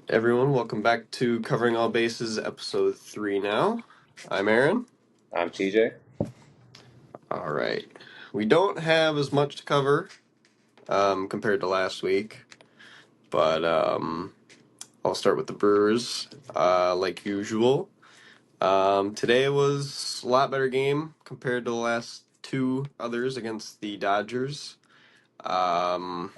Everyone, welcome back to Covering All Bases, episode 3 now. I'm Aaron. I'm TJ. All right. We don't have as much to cover compared to last week, but I'll start with the Brewers like usual. Today was a lot better game compared to the last two others against the Dodgers. Um,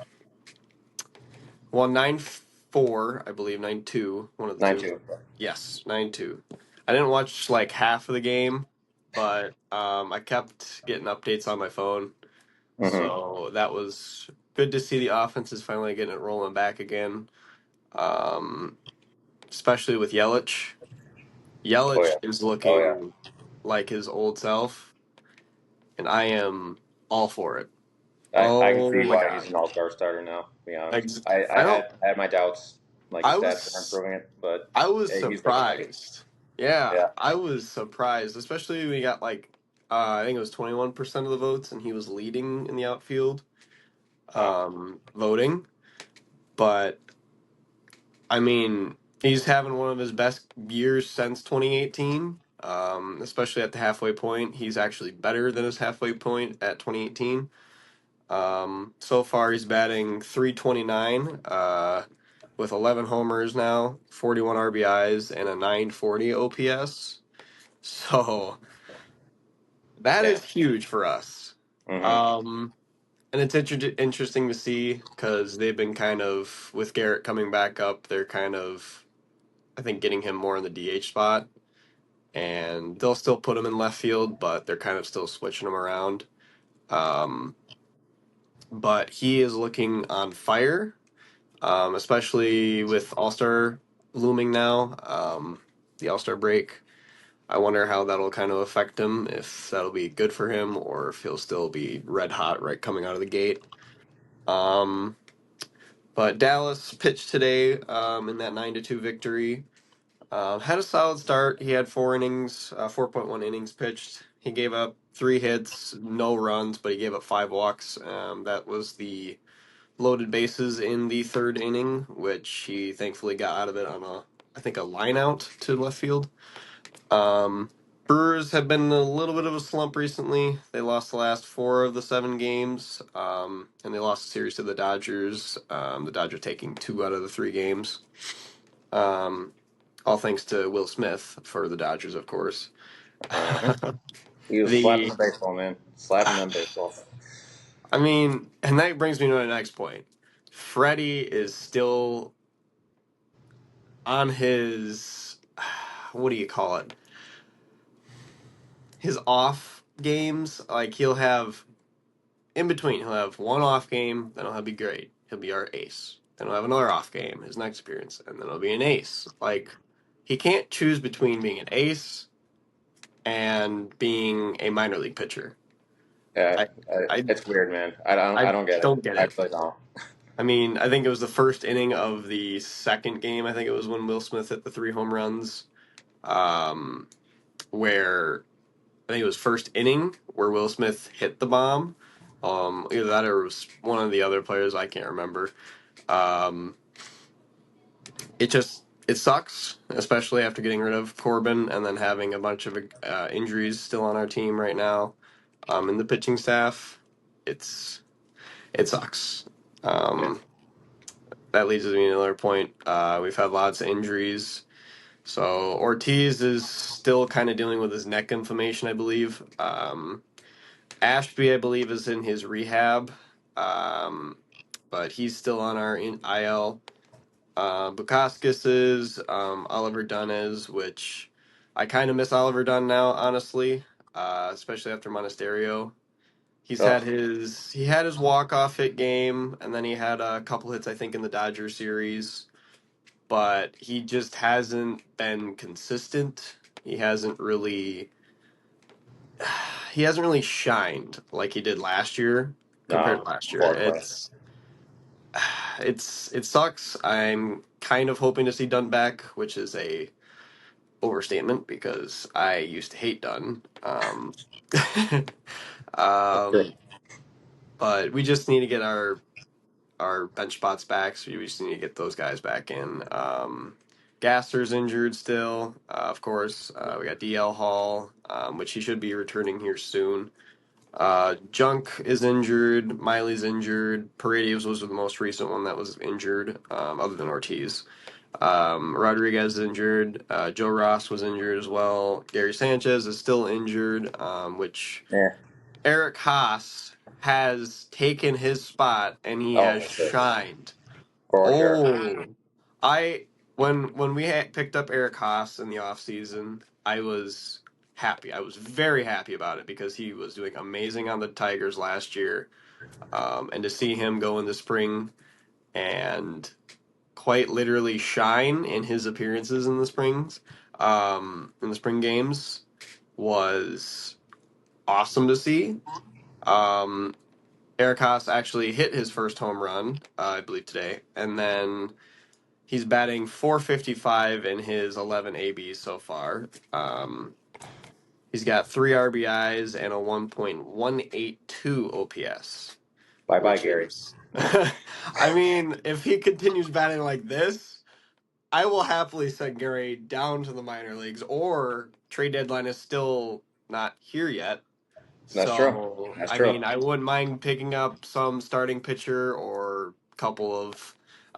Won 9-4, I believe, 9-2, one of the two. 9-2. Yes, 9-2. I didn't watch like half of the game, but I kept getting updates on my phone. Mm-hmm. So that was good to see the offense is finally getting it rolling back again. Um, Especially with Yelich. Oh Yelich yeah. is Oh yeah. looking like his old self, and I am all for it. I can Oh see my why he's God. an all-star starter now. To be honest, Ex- I, I I don't had I had my doubts, like his I stats weren't was proving it, but I was hey, he's looking like it. surprised. Yeah, Yeah. I was surprised, especially when he got like I think it was 21% of the votes, and he was leading in the outfield Wow. voting. But I mean, he's having one of his best years since 2018. Especially at the halfway point, he's actually better than his halfway point at 2018. So far, he's batting 329 with 11 homers now, 41 RBIs, and a 940 OPS. So that Damn. is huge for us. Mm-hmm. Um, and it's interesting to see because they've been kind of, with Garrett coming back up, they're kind of, I think, getting him more in the DH spot. And they'll still put him in left field, but they're kind of still switching him around. Um, but he is looking on fire, especially with All Star looming now, the All Star break. I wonder how that'll kind of affect him, if that'll be good for him or if he'll still be red hot right coming out of the gate. Um, but Dallas pitched today in that 9-2 victory. Had a solid start. He had 4 innings, 4.1 innings pitched. He gave up 3 hits, no runs, but he gave up 5 walks. That was the loaded bases in the third inning, which he thankfully got out of it on I think, a line out to left field. Um, Brewers have been in a little bit of a slump recently. They lost the last 4 of the 7 games, and they lost the series to the Dodgers. The Dodgers taking 2 out of the 3 games. Um, all thanks to Will Smith for the Dodgers, of course. Uh-huh. He was slapping the, the baseball, man. Slapping them baseballs. I mean, and that brings me to my next point. Freddie is still on his, what do you call it? His off games. Like he'll have in between, he'll have one off game, then he'll be great. He'll be our ace. Then he'll have another off game, his next appearance, and then he'll be an ace. Like he can't choose between being an ace and being a minor league pitcher. Yeah, I I it's weird, man. I I don't get it. don't get I it. really don't. I mean, I think it was the first inning of the second game. I think it was when Will Smith hit the 3 home runs. Um, where I think it was first inning where Will Smith hit the bomb. Either that or it was one of the other players. I can't remember. Um, it sucks, especially after getting rid of Corbin and then having a bunch of injuries still on our team right now. In the pitching staff, it's it sucks. Yeah. Um, that leads me to another point. We've had lots of injuries. So Ortiz is still kind of dealing with his neck inflammation, I believe. Ashby, I believe, is in his rehab, um, but he's still on our IL. Bukauskas is, Oliver Dunn is, which I kind of miss Oliver Dunn now, honestly, especially after Monasterio. Oh, He had his walk off hit game, and then he had a couple hits, I think, in the Dodgers series, but he just hasn't been consistent. He hasn't really shined like he did last year compared no, to last year. unfortunately. It sucks. I'm kind of hoping to see Dunn back, which is a overstatement because I used to hate Dunn. That's true. Um, but we just need to get our our bench spots back, so we just need to get those guys back in. Gasser's injured still, of course. We got DL Hall, which he should be returning here soon. Junk is injured. Miley's injured. Paredes was the most recent one that was injured, other than Ortiz. Rodriguez is injured. Joe Ross was injured as well. Gary Sanchez is still injured, which Yeah. Eric Haas has taken his spot and he Oh, has for sure. shined. For sure. Oh, I when we picked up Eric Haas in the offseason, I was happy. I was very happy about it because he was doing amazing on the Tigers last year. And to see him go in the spring and quite literally shine in his appearances in the spring games, was awesome to see. Um, Eric Haas actually hit his first home run, I believe today, and then he's batting 455 in his 11 ABs so far. He's got 3 RBIs and a 1.182 OPS, Bye bye, which Gary. is, I mean, if he continues batting like this, I will happily send Gary down to the minor leagues, or trade deadline is still not here yet. That's true. So, That's I true. mean, I wouldn't mind picking up some starting pitcher or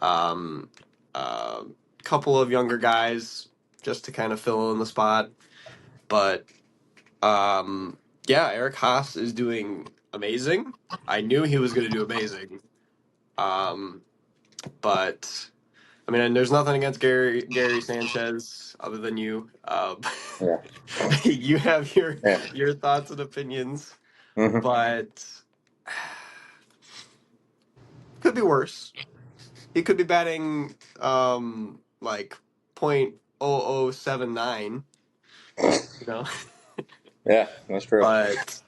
um, uh, couple of younger guys just to kind of fill in the spot. But yeah, Eric Haas is doing amazing. I knew he was going to do amazing. Um, but I mean, and there's nothing against Gary Sanchez other than you. Yeah. You have Yeah. your thoughts and opinions, Hmm. but could be worse. He could be batting like 0.0079, you know. Yeah, that's true. But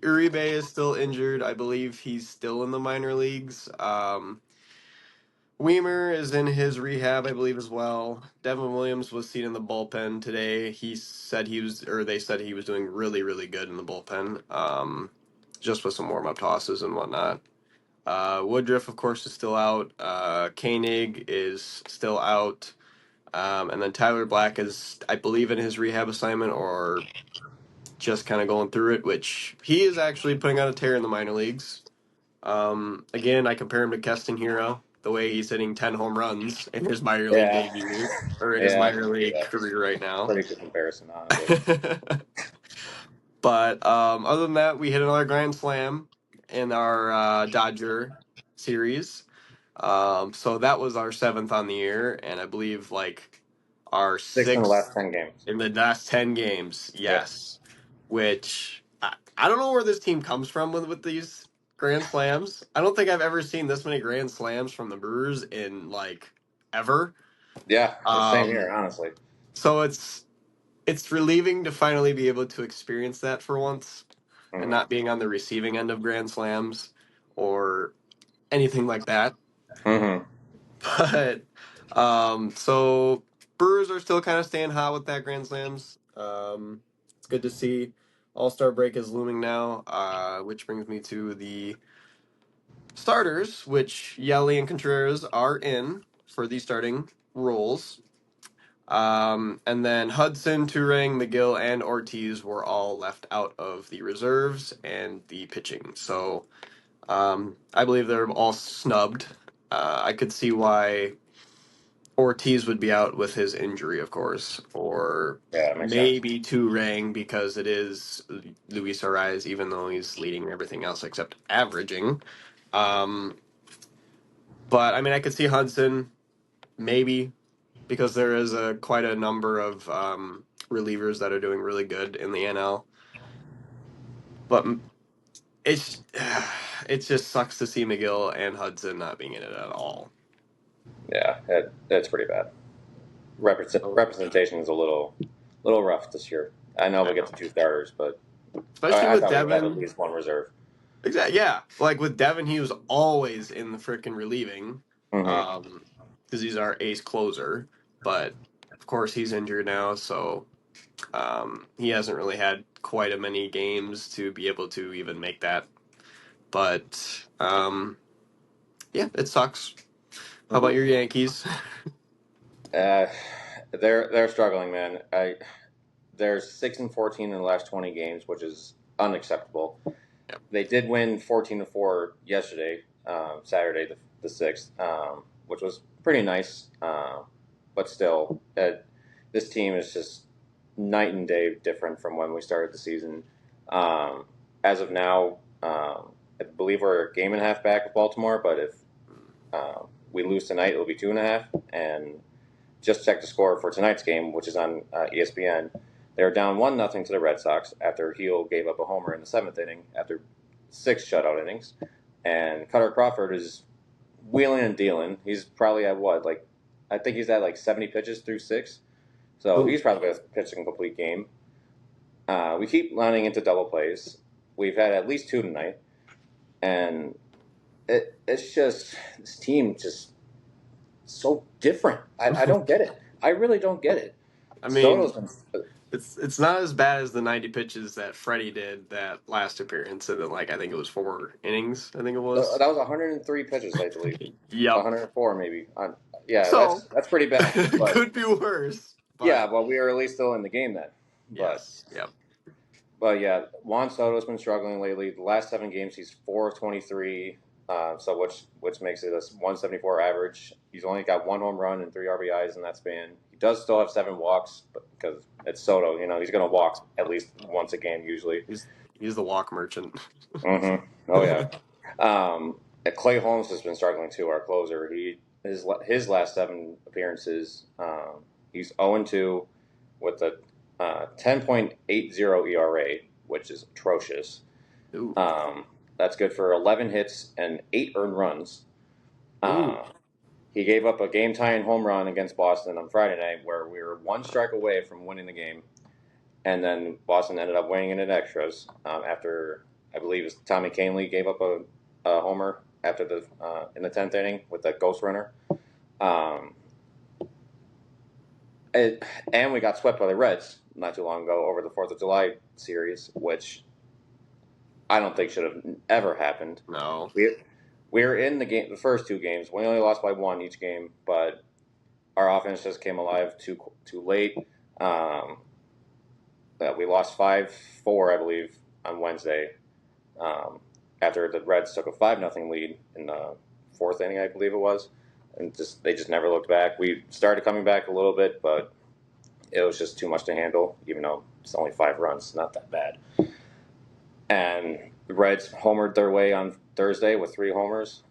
Uribe is still injured. I believe he's still in the minor leagues. Weimer is in his rehab, I believe, as well. Devin Williams was seen in the bullpen today. They said he was doing really, really good in the bullpen, just with some warm up tosses and whatnot. Woodruff, of course, is still out. Koenig is still out. And then Tyler Black is, I believe, in his rehab assignment or just kind of going through it, which he is actually putting on a tear in the minor leagues. Again, I compare him to Keston Hero, the way he's hitting 10 home runs in his minor league Yeah. debut, or in his Yeah, I minor can see league that. career right now. Pretty good comparison, honestly. But other than that, we hit another grand slam in our Dodger series. So that was our seventh on the year, and I believe like our Six in the last sixth 10 games. in the last 10 games. Yep. Yes, which I don't know where this team comes from with these grand slams. I don't think I've ever seen this many grand slams from the Brewers in like ever. Yeah, the same Um, here, honestly. so it's relieving to finally be able to experience that for once and Hmm. not being on the receiving end of grand slams or anything like that. Hmm. But so Brewers are still kind of staying hot with that grand slams. It's good to see. All Star break is looming now, which brings me to the starters, which Yelly and Contreras are in for the starting roles. And then Hudson, Turang, McGill, and Ortiz were all left out of the reserves and the pitching. So I believe they're all snubbed. I could see why Ortiz would be out with his injury, of course, or Yeah, that makes sense. maybe Turang because it is Luis Ariz, even though he's leading everything else except averaging. Um, but I mean, I could see Hudson maybe because there is quite a number of relievers that are doing really good in the NL. But it's it just sucks to see McGill and Hudson not being in it at all. Yeah, that's pretty bad. So, Representation is a little rough this year. I know I we get know, the two starters, but especially I with thought we would have at Devin. least one reserve. Exactly. Yeah, like with Devin, he was always in the freaking relieving, Hmm. because he's our ace closer. But of course, he's injured now, so he hasn't really had quite a many games to be able to even make that But yeah, it sucks. How about Mm-hmm. your Yankees? Uh, they're struggling, man. They're 6-14 in the last 20 games, which is unacceptable. Yep. They did win 14-4 yesterday, Saturday the 6th, which was pretty nice. But still, this team is just night and day different from when we started the season. Um, as of now, I believe we're a game and a half back of Baltimore, but if we lose tonight, it'll be 2.5. And just checked the score for tonight's game, which is on ESPN. They were down 1-0 to the Red Sox after Heel gave up a homer in the seventh inning after 6 shutout innings. And Cutter Crawford is wheeling and dealing. He's probably at what, like, I think he's at like 70 pitches through 6. So Ooh. he's probably going to pitch a complete game. We keep lining into double plays. We've had at least 2 tonight. And it's just, this team just so different. I don't get it. I really don't get it. I Soto's mean, been. it's not as bad as the 90 pitches that Freddie did that last appearance, and then like I think it was 4 innings. I think it was. That was 103 pitches, I believe. Yep. 104 maybe. Yeah, So that's pretty bad. But could be worse, yeah, but well, we are at least still in the game then. But yes. Yep. yeah, Juan Soto's been struggling lately. The last 7 games, he's 4 of 23. So which makes it a 174 average. He's only got 1 home run and 3 RBIs in that span. He does still have 7 walks, but because it's Soto, he's going to walk at least once a game usually. He's the walk merchant. Mm-hmm. Oh yeah. Um, Clay Holmes has been struggling too. Our closer. His last 7 appearances, he's 0-2 with a 10.80 ERA, which is atrocious. Ooh. That's good for 11 hits and 8 earned runs. Ooh. Uh, he gave up a game-tying home run against Boston on Friday night, where we were 1 strike away from winning the game. And then Boston ended up winning it in extras after, I believe, it was Tommy Kahnle gave up a homer after in the 10th inning with that ghost runner. Um, and we got swept by the Reds not too long ago over the 4th of July series, which I don't think should have ever happened. No. We were in the first 2 games. We only lost by 1 each game, but our offense just came alive too late. We lost 5-4, I believe, on Wednesday. After the Reds took a 5-0 lead in the 4th inning, I believe it was, and they just never looked back. We started coming back a little bit, but it was just too much to handle. Even though it's only 5 runs, not that bad. And the Reds homered their way on Thursday with 3 homers.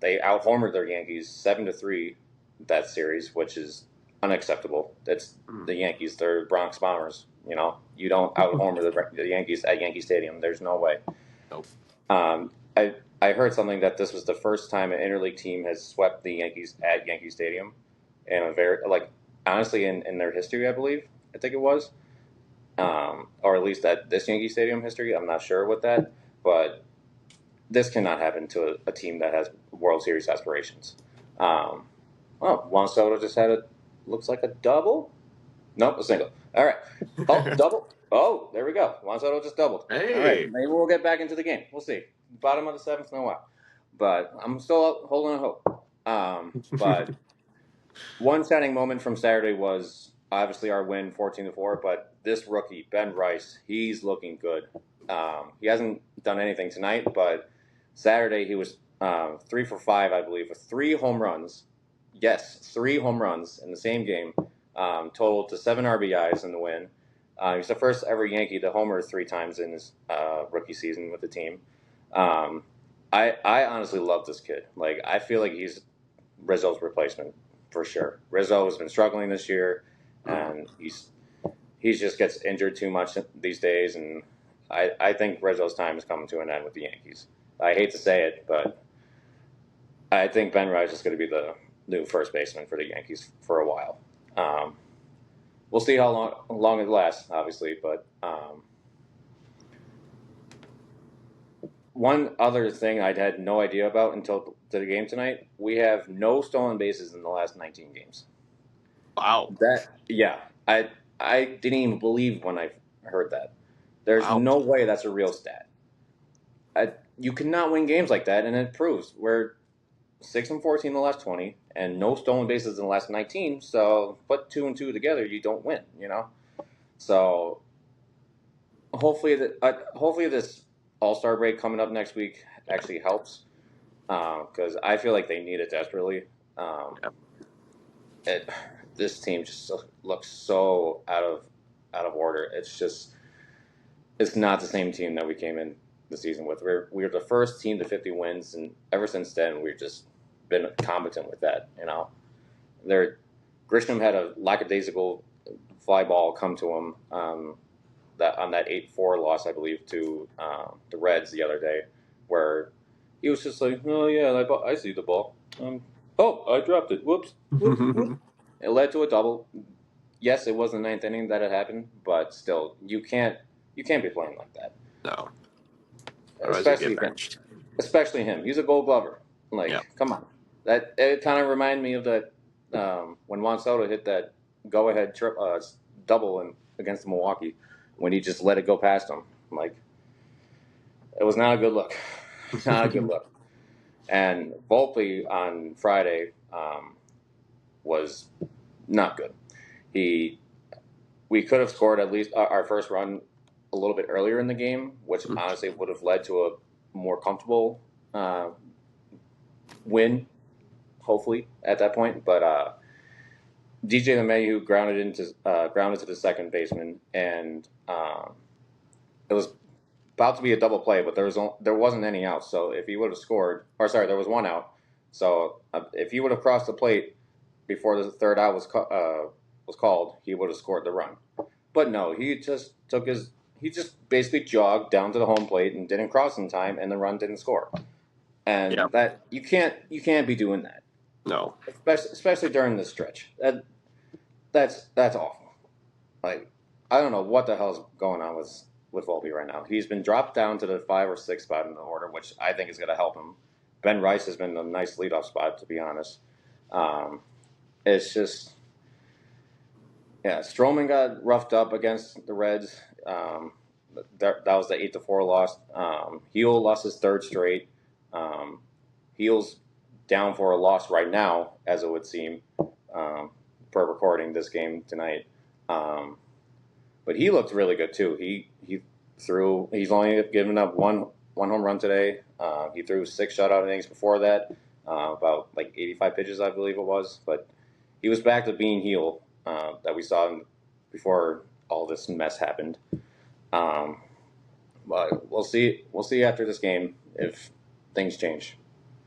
They out-homered their Yankees 7-3 that series, which is unacceptable. That's the Yankees. They're Bronx Bombers. You don't out-homer the Yankees at Yankee Stadium. There's no way. Nope. I heard something that this was the first time an interleague team has swept the Yankees at Yankee Stadium, and honestly in their history, I think it was, or at least at this Yankee Stadium history. I'm not sure with that, but this cannot happen to a team that has World Series aspirations. Juan Soto just looks like a double. Nope, a single. All right. Oh, double. Oh, there we go. Juan Soto just doubled. Hey. All right. Maybe we'll get back into the game. We'll see. Bottom of the 7th in a while. But I'm still holding a hope. But one shining moment from Saturday was obviously our win 14-4, but this rookie, Ben Rice, he's looking good. He hasn't done anything tonight, but Saturday he was 3 for 5, I believe, with 3 home runs. Yes, 3 home runs in the same game. Totaled to 7 RBIs in the win. He's the first ever Yankee to homer 3 times in his rookie season with the team. I honestly love this kid. Like, I feel like he's Rizzo's replacement for sure. Rizzo has been struggling this year, and he just gets injured too much these days, and I think Rizzo's time is coming to an end with the Yankees. I hate to say it, but I think Ben Rice is going to be the new first baseman for the Yankees for a while. We'll see how long it lasts, obviously, but one other thing I'd had no idea about until the game tonight, we have no stolen bases in the last 19 games. Wow. I didn't even believe when I heard that. There's Wow. no way that's a real stat. you cannot win games like that, and it proves we're 6-14 in the last 20, and no stolen bases in the last 19. So put two and two together, you don't win. So hopefully this All-Star break coming up next week Yeah. actually helps, because I feel like they need it desperately. Um, Yeah. it, this team just looks so out of order. It's not the same team that we came in the season with. We were the first team to 50 wins, and ever since then we've just been competent with that. There, Grisham had a lackadaisical fly ball come to him, that on that 8-4 loss, I believe, to the Reds the other day, where he was just like, "Oh yeah, I see the ball. Oh, I dropped it. Whoops, whoops, whoops." It led to a double. Yes, it was the ninth inning that it happened, but still, you can't be playing like that. No, otherwise you get Especially him. benched. Especially him. He's a Gold Glover. Yeah. Like, come on. That it kind of reminded me of that, when Juan Soto hit that go-ahead double against Milwaukee, when he just let it go past him. Like, it was not a good look. Not a good look. And Volpe on Friday, was not good. He We could have scored at least our first run a little bit earlier in the game, which honestly would have led to a more comfortable win, hopefully at that point. But DJ LeMahieu grounded to the second baseman, and it was about to be a double play, but there wasn't any out. So if he would have scored, or sorry, there was one out. So if he would have crossed the plate before the third out was called, he would have scored the run. But no, he just basically jogged down to the home plate and didn't cross in time, and the run didn't score. Yeah. And that you can't be doing that, No. especially during this stretch. That's awful. Like, I don't know what the hell's going on with Volpe right now. He's been dropped down to the 5 or 6 spot in the order, which I think is going to help him. Ben Rice has been a nice leadoff spot, to be honest. Um, it's just, yeah. Stroman got roughed up against the Reds. That was the 8-4 loss. Heel lost his third straight. Um, Heel's down for a loss right now, as it would seem, um, per recording this game tonight. Um, but he looked really good too. He threw. He's only given up one home run today. He threw 6 shutout innings before that, about like 85 pitches, I believe it was. But he was back to being heel, that we saw before all this mess happened. Um, but we'll see. We'll see after this game if things change.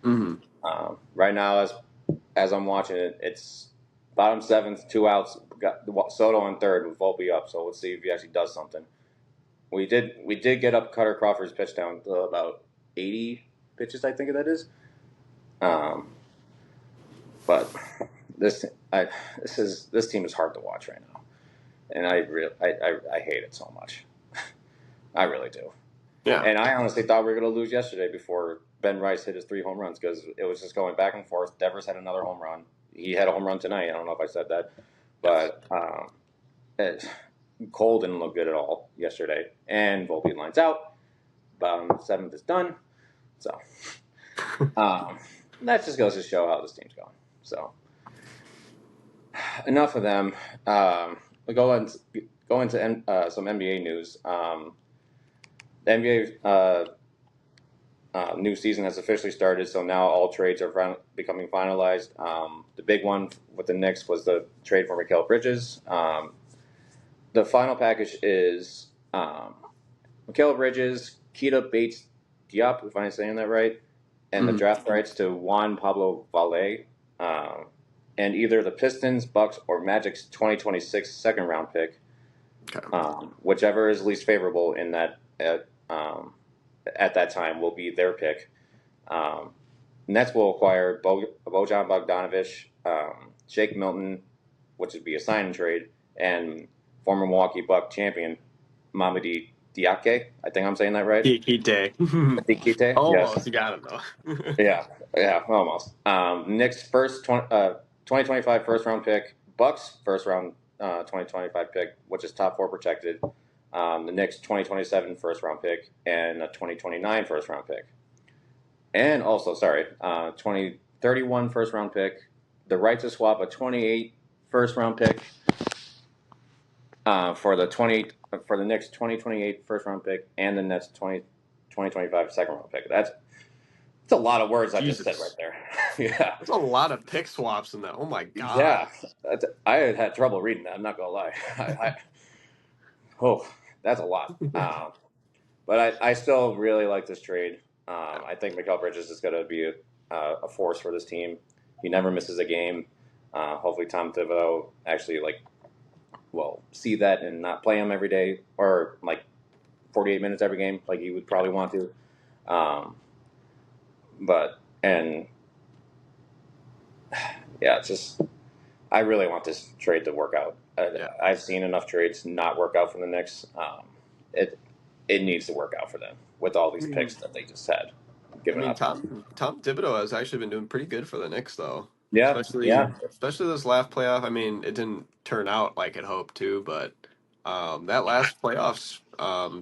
Hmm. Right now, as I'm watching it, it's bottom seventh, 2 outs. Got Soto on third with Volpe up. So let's see if he actually does something. We did get up Cutter Crawford's pitch down to about 80 pitches, I think that is. Um, but this I this team is hard to watch right now, and I hate it so much. I really do. Yeah. And I honestly thought we were going to lose yesterday before Ben Rice hit his 3 home runs, because it was just going back and forth. Devers had another home run. He had a home run tonight. I don't know if I said that, Yes. but Cole didn't look good at all yesterday. And Volpe lines out. Bottom seventh is done. So that just goes to show how this team's going. So enough of them. We'll go into some NBA news. The NBA new season has officially started, so now all trades are becoming finalized. The big one with the Knicks was the trade for Mikal Bridges. The final package is Mikal Bridges, Keita Bates Diop, if I'm saying that right, and the Hmm. draft rights to Juan Pablo Valle, um, and either the Pistons, Bucks, or Magic's 2026 second round pick, Okay. whichever is least favorable in that at that time will be their pick. Um, Nets will acquire Bojan Bogdanovic, Shake Milton, which would be a sign and trade, and former Milwaukee Buck champion Mamadi Diake. I think I'm saying that right. Kite. Diakite, yes. Almost. You got it though. Yeah, yeah, almost. Knicks 2025 first round pick, Bucks first round 2025 pick, which is top 4 protected. the Knicks 2027 first round pick, and a 2029 first round pick. And also, sorry, 2031 first round pick, the right to swap a 28 first round pick for the Knicks 2028 first round pick, and the Nets 2025 second round pick. That's a lot of words I just said right Jesus. there. Yeah. There's a lot of pick swaps in that. Oh my God. Yeah, I had trouble reading that. I'm not gonna lie. Oh, that's a lot. But I still really like this trade. I think Mikal Bridges is going to be a force for this team. He never misses a game. Hopefully, Tom Thibodeau actually see that and not play him every day or like 48 minutes every game like he would probably want to. Um, but and yeah, it's just I really want this trade to work out. Yeah. I've seen enough trades not work out for the Knicks. It it needs to work out for them with all I these picks mean, that they just had I given mean, up. Tom Thibodeau has actually been doing pretty good for the Knicks, though. Yeah, Especially yeah, especially this last playoff. I mean, it didn't turn out like it hoped to, but that last playoffs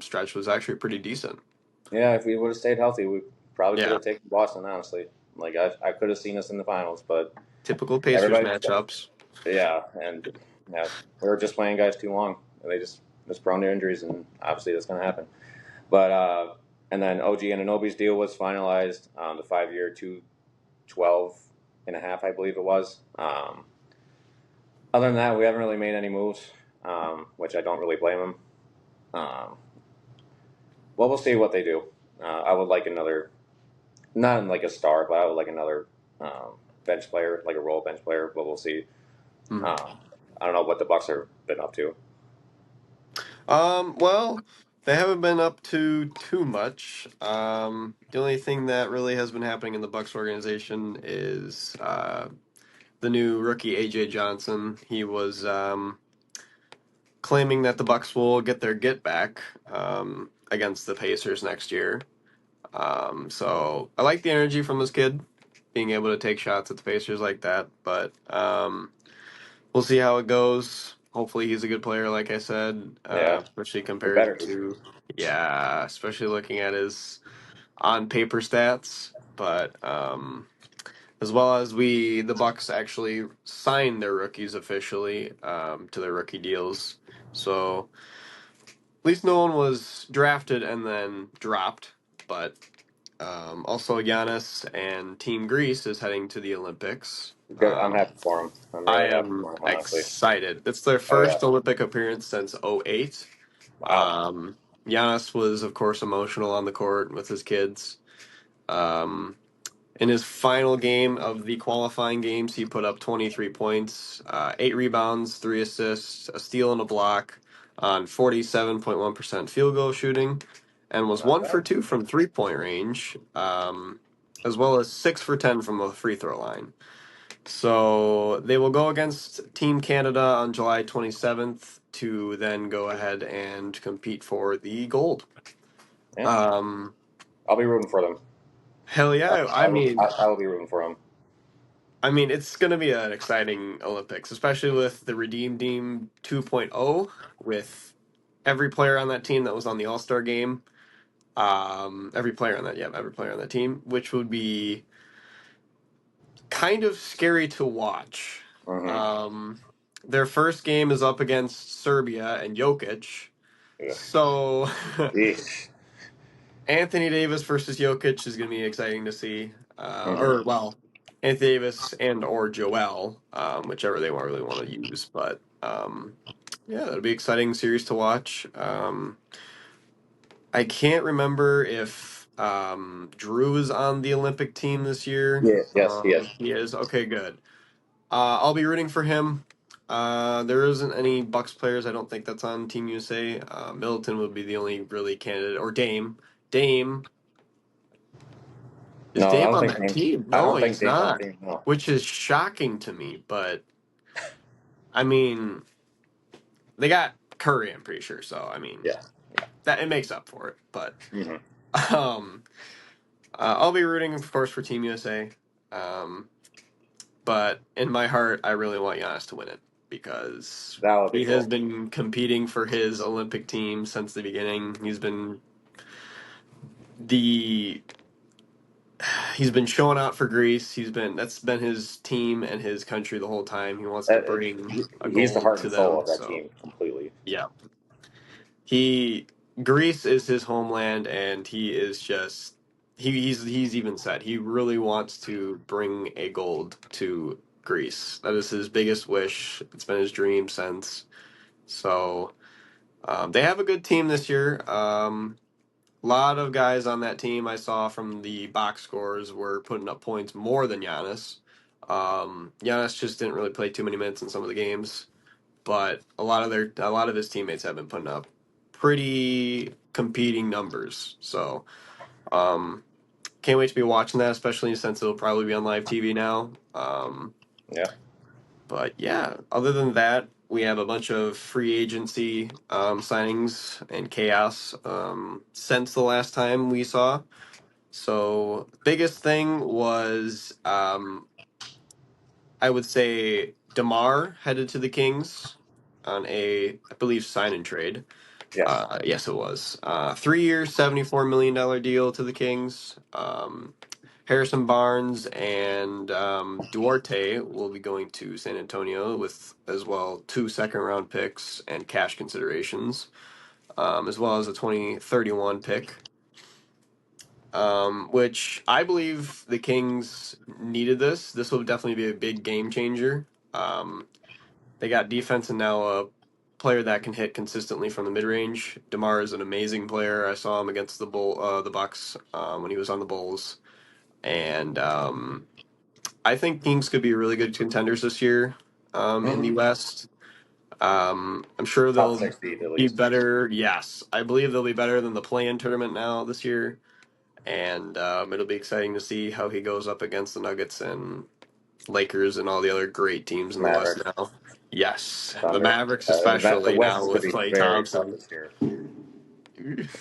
stretch was actually pretty decent. yeah. If we would have stayed healthy, we probably could Yeah, have taken Boston. Honestly, like I could have seen us in the finals, but typical Pacers everybody, matchups. yeah, and yeah, we were just playing guys too long. They just prone to injuries, and obviously that's going to happen. But and then OG Ananobi's deal was finalized. The 5 year, 212 and a half, I believe it was. Other than that, we haven't really made any moves, which I don't really blame them. Um, well, we'll see what they do. I would like another, not like a star, but I would like another bench player, like a role bench player. But we'll see. Mhm. Um, I don't know what the Bucks have been up to. Well, they haven't been up to too much. The only thing that really has been happening in the Bucks organization is the new rookie AJ Johnson. He was claiming that the Bucks will get their get back against the Pacers next year. So I like the energy from this kid, being able to take shots at the Pacers like that. But we'll see how it goes. Hopefully, he's a good player, like I said, Yeah, especially it better compared be. to, yeah, especially looking at his on paper stats. But as well as the Bucks actually signed their rookies officially to their rookie deals. So at least no one was drafted and then dropped. But also, Giannis and Team Greece is heading to the Olympics. Good. I'm happy for him. I'm I really happy am for him, honestly. excited. It's their Oh yeah. first Olympic appearance since '08. Wow. Um, Giannis was, of course, emotional on the court with his kids. Um, in his final game of the qualifying games, he put up 23 points, 8 rebounds, 3 assists, a steal, and a block on 47.1% field goal shooting, and was Not one bad. for two from 3 point range, as well as 6 for 10 from the free throw line. So they will go against Team Canada on July 27th to then go ahead and compete for the gold. Yeah. Um, I'll be rooting for them. hell yeah! I mean, I will be rooting for them. it's going to be an exciting Olympics, especially with the Redeem Team 2.0, with every player on that team that was on the All Star game. Every player on that team, which would be kind of scary to watch. Mm-hmm. Um, their first game is up against Serbia and Jokic. Yeah. So Yeesh. Anthony Davis versus Jokic is going to be exciting to see. Mm-hmm. Anthony Davis and or Joel, whichever they really want to use. But yeah, that'll be an exciting series to watch. I can't remember if Drew is on the Olympic team this year. Yeah. Yes. Yes. He is. Okay, good. I'll be rooting for him. There isn't any Bucks players. I don't think that's on Team USA. Middleton would be the only really candidate, or Dame. Dame is No, I Dame don't on think that Dame. team? I No, don't think he's Dame's on the not, team. No. which is shocking to me. But I mean, they got Curry. I'm pretty sure. So I mean, Yeah. that it makes up for it. But Mm-hmm. um, I'll be rooting, of course, for Team USA. Um, but in my heart, I really want Giannis to win it because That would be he has cool. been competing for his Olympic team since the beginning. The he's been showing out for Greece. That's been his team and his country the whole time. He wants to bring a He's the gold heart to and soul them. of that So team completely. yeah, he Greece is his homeland, and he is just he's even said he really wants to bring a gold to Greece. That is his biggest wish. It's been his dream since. So they have a good team this year. Lot of guys on that team I saw from the box scores were putting up points more than Giannis. Giannis just didn't really play too many minutes in some of the games, but a lot of his teammates have been putting up pretty competing numbers. So um, can't wait to be watching that, especially since it'll probably be on live TV now. Yeah. But yeah, other than that, we have a bunch of free agency signings and chaos since the last time we saw. So biggest thing was I would say DeMar headed to the Kings on I believe, sign and trade. Yes. Yes, it was. 3 year, $74 million deal to the Kings. Harrison Barnes and Duarte will be going to San Antonio with as well 2 second round picks and cash considerations, as well as a 2031 pick. Which I believe the Kings needed this. This will definitely be a big game changer. Um, they got defense and now a player that can hit consistently from the mid range. Demar is an amazing player. I saw him against the Bucks when he was on the Bulls, and I think Kings could be really good contenders this year in the Hmm. West. I'm sure Top they'll 6 seed at be least. better. Yes, I believe they'll be better than the play-in tournament now this year, and it'll be exciting to see how he goes up against the Nuggets and Lakers and all the other great teams in the West Mavericks, now. Yes, the Thunder. Mavericks The especially West now is going with to be Klay very tough Thompson. this year.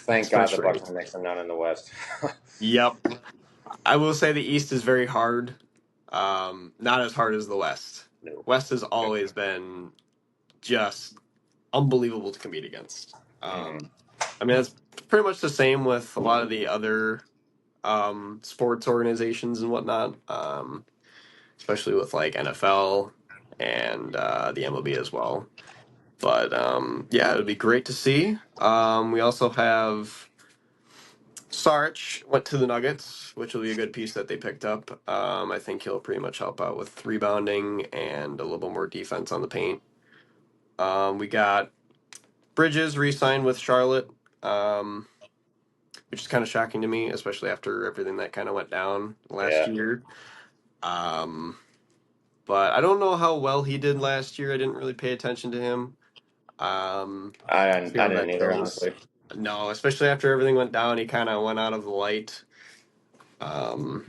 Thank God the Especially. Bucks are next to none in the West. Yep. I will say the East is very hard. Not as hard as the West. No. West has always been just unbelievable to compete against. Mm-hmm. I mean, it's pretty much the same with a lot of the other sports organizations and whatnot, especially with like NFL and the MLB as well. But yeah, it would be great to see. We also have Sarch went to the Nuggets, which will be a good piece that they picked up. I think he'll pretty much help out with rebounding and a little more defense on the paint. We got Bridges re-signed with Charlotte, um, which is kind of shocking to me, especially after everything that kind of went down last Yeah. year. Um, but I don't know how well he did last year. I didn't really pay attention to him. See I how didn't that either, goes. honestly. No, especially after everything went down, he kind of went out of the light. Um,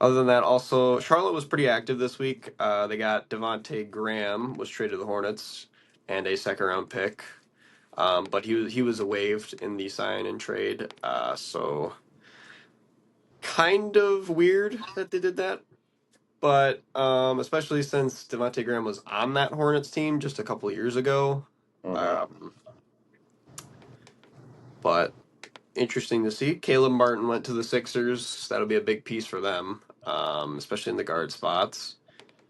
Other than that, also Charlotte was pretty active this week. They got Devonte Graham was traded to the Hornets and a second round pick, but he was waived in the sign and trade. So kind of weird that they did that, but especially since Devonte Graham was on that Hornets team just a couple of years ago. Mm-hmm. Um, but interesting to see. Caleb Martin went to the Sixers. That'll be a big piece for them, especially in the guard spots.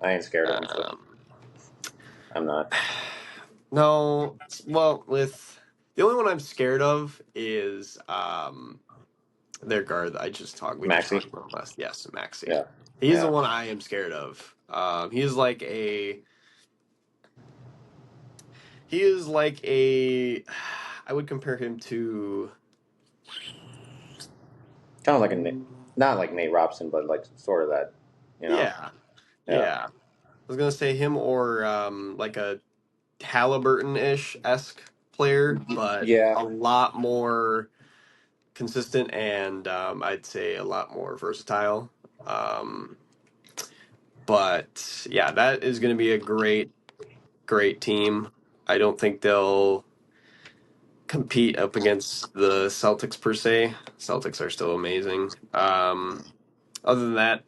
I ain't scared of him, so Um, I'm not. no, well, with the only one I'm scared of is their guard. We just Maxi? talked about last. Yes, Maxi. Yeah. He's the Yeah. one I am scared of. He's like he is like a. I would compare him to. Kind of like not like Nate Robson, but like sort of that, you know? Yeah, Yeah. yeah. I was gonna say him or like a Halliburton-ish esque player, but Yeah. a lot more consistent and I'd say a lot more versatile. Um, but yeah, that is going to be a great team. I don't think they'll compete up against the Celtics per se. Celtics are still amazing. Other than that,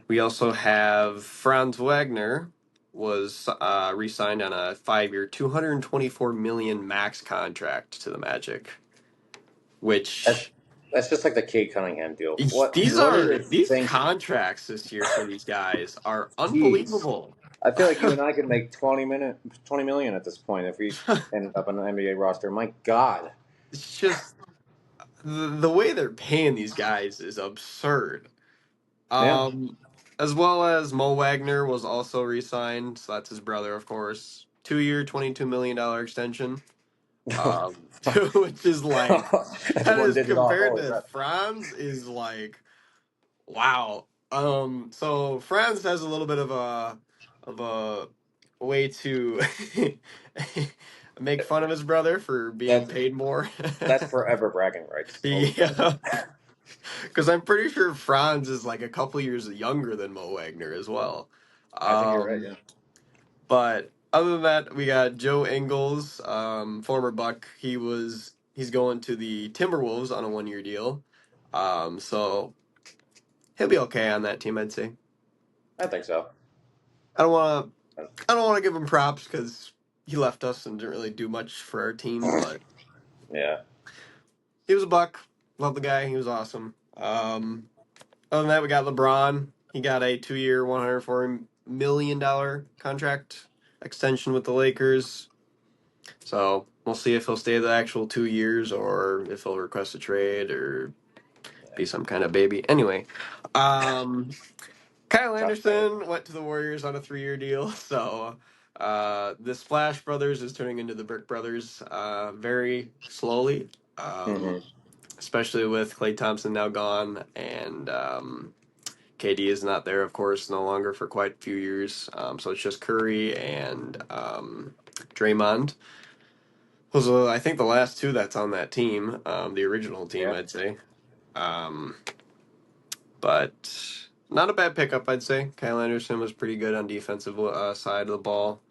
we also have Franz Wagner. was re-signed on a 5-year, 224 million max contract to the Magic, That's which that's just like the Kate Cunningham deal. What these what are you are these thinking? contracts this year for these guys are Jeez. unbelievable. I feel like you and I could make 20 million at this point if we ended up on an NBA roster. My God. It's just the way they're paying these guys is absurd. Yeah. Um, as well as Mo Wagner was also re-signed, so that's his brother, of course. 2-year, $22 million extension. Um, which is like That's that one is digit off. compared Holy to crap. Franz is like wow. So Franz has a little bit of a way to make fun of his brother for being That's paid more. that's forever bragging rights. Holy crap. Yeah, because I'm pretty sure Franz is like a couple years younger than Mo Wagner as well. I think you're right, Um, yeah. but other than that, we got Joe Ingles, former Buck. He's going to the Timberwolves on a 1-year deal. So he'll be okay on that team, I'd say. I think so. I don't want I don't want to give him props because he left us and didn't really do much for our team, but Yeah. he was a Buck. Love the guy. He was awesome. Other than that, we got LeBron. He got a 2-year, $104 million contract extension with the Lakers. So we'll see if he'll stay the actual 2 years or if he'll request a trade or be some kind of baby. Anyway, um, Kyle Tough trade. Anderson went to the Warriors on a 3-year deal. So the Splash Brothers is turning into the Brick Brothers very slowly, Hmm. especially with Klay Thompson now gone and KD is not there, of course, no longer for quite a few years. So it's just Curry and Draymond. Those are, I think, the last two that's on that team, the original team, Yeah. I'd say. Um, but not a bad pickup, I'd say. Kyle Anderson was pretty good on defensive side of the ball.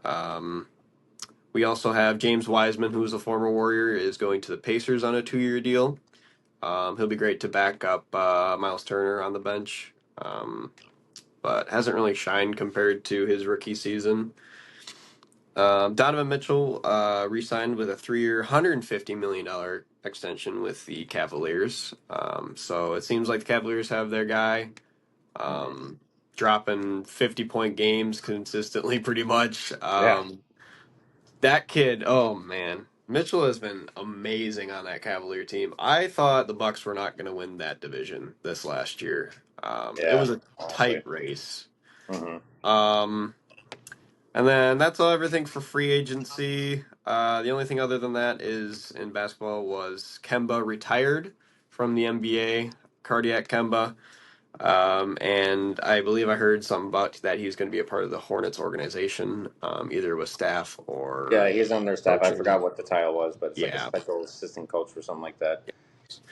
Um, we also have James Wiseman, who's a former Warrior, is going to the Pacers on a 2-year deal. He'll be great to back up Miles Turner on the bench, but hasn't really shined compared to his rookie season. Donovan Mitchell re-signed with a 3-year, $150 million extension with the Cavaliers. So it seems like the Cavaliers have their guy, Hmm. um, dropping 50-point games consistently, pretty much. Yeah. That kid, oh man, Mitchell has been amazing on that Cavalier team. I thought the Bucks were not going to win that division this last year. It Yeah. was a Honestly. tight race. Hmm. Um, and then that's all everything for free agency. The only thing other than that is in basketball was Kemba retired from the NBA, cardiac Kemba. And I believe I heard something about that he's going to be a part of the Hornets organization, either with staff Yeah, or he's on their staff. I coaching. forgot what the title was, but it's like a Yeah. special assistant coach or something like that.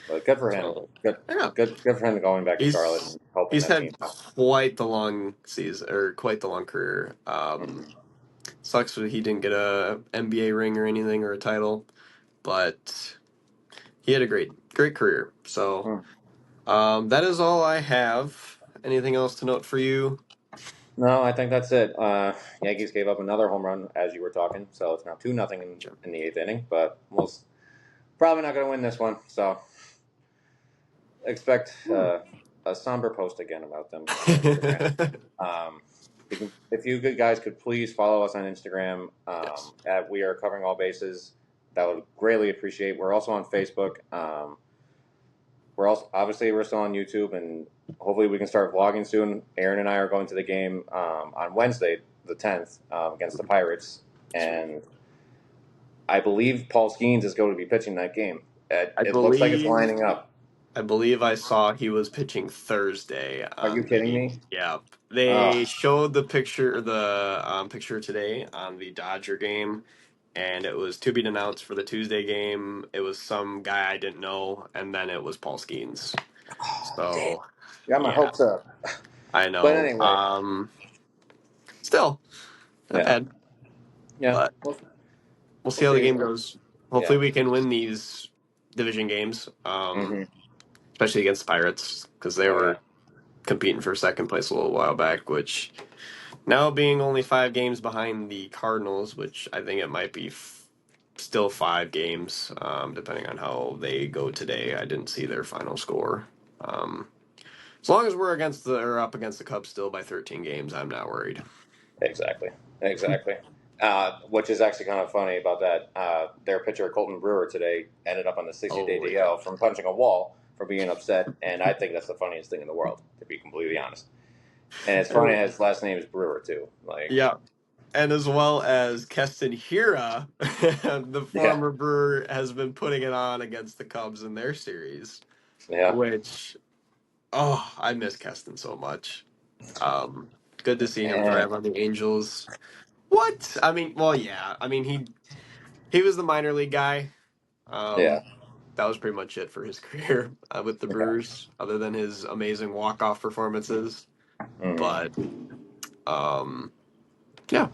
But good for him. So Good, yeah, good for him going back to Charlotte he's and helping he's that team had out. quite the long season or quite the long career. Hmm. Sucks that he didn't get a NBA ring or anything or a title, but he had a great career. So Hmm. that is all I have. Anything else to note for you? No, I think that's it. Yankees gave up another home run as you were talking, so it's now 2-0 in the eighth inning. But probably not going to win this one. So expect a somber post again about them on Instagram. Um, if you good guys could please follow us on Instagram Yes. at We Are Covering All Bases, that would greatly appreciate. We're also on Facebook. We're also obviously we're still on YouTube, and hopefully we can start vlogging soon. Aaron and I are going to the game on Wednesday, the 10th, against the Pirates, Sweet. and I believe Paul Skeens is going to be pitching that game. It, I it looks like it's believe lining up. I believe I saw he was pitching Thursday Are you on kidding the me? yeah. Oh, They showed the picture today on the Dodger game, and it was to be announced for the Tuesday game. It was some guy I didn't know, and then it was Paul Skeens. damn. So Got my yeah, hopes up. I But know. anyway, Still not yeah, bad, yeah, but we'll we'll see how the see. game goes. Yeah. Hopefully, we can win these division games, Hmm. especially against Pirates because they Oh yeah. were competing for second place a little while back, which Now being only 5 games behind the Cardinals, which I think it might be still 5 games, depending on how they go today. I didn't see their final score. Um, as long as we're up against the Cubs still by 13 games, I'm not worried. Exactly. Exactly. Which is actually kind of funny about that. Their pitcher Colton Brewer today ended up on the 60-day Oh yeah. DL from punching a wall for being upset, and I think that's the funniest thing in the world, to be completely honest. And it's funny his last name is Brewer too. Like, Yeah, and as well as Keston Hira, the yeah, former Brewer, has been putting it on against the Cubs in their series, yeah, which, oh, I miss Keston so much. Um, Good to see him and thrive on the Angels. What? I mean, well, yeah. I mean, he was the minor league guy. yeah, Um, that was pretty much it for his career with the yeah. Brewers, other than his amazing walk-off performances. Mhm. But yeah.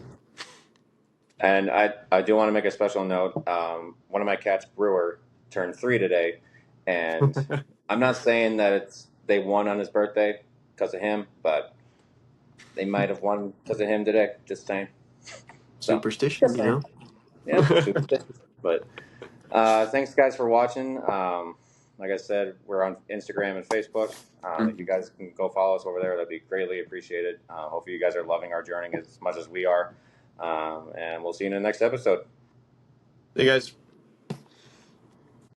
And I do want to make a special note. One of my cats, Brewer, turned 3 today, and I'm not saying that they won on his birthday because of him, but they might have won because of him today. Just saying. So, Superstition, just you saying. know. Yep, superstitious. But thanks, guys, for watching. Like I said, we're on Instagram and Facebook. If you guys can go follow us over there, that'd be greatly appreciated. Hopefully, you guys are loving our journey as much as we are. And we'll see you in the next episode. Hey guys.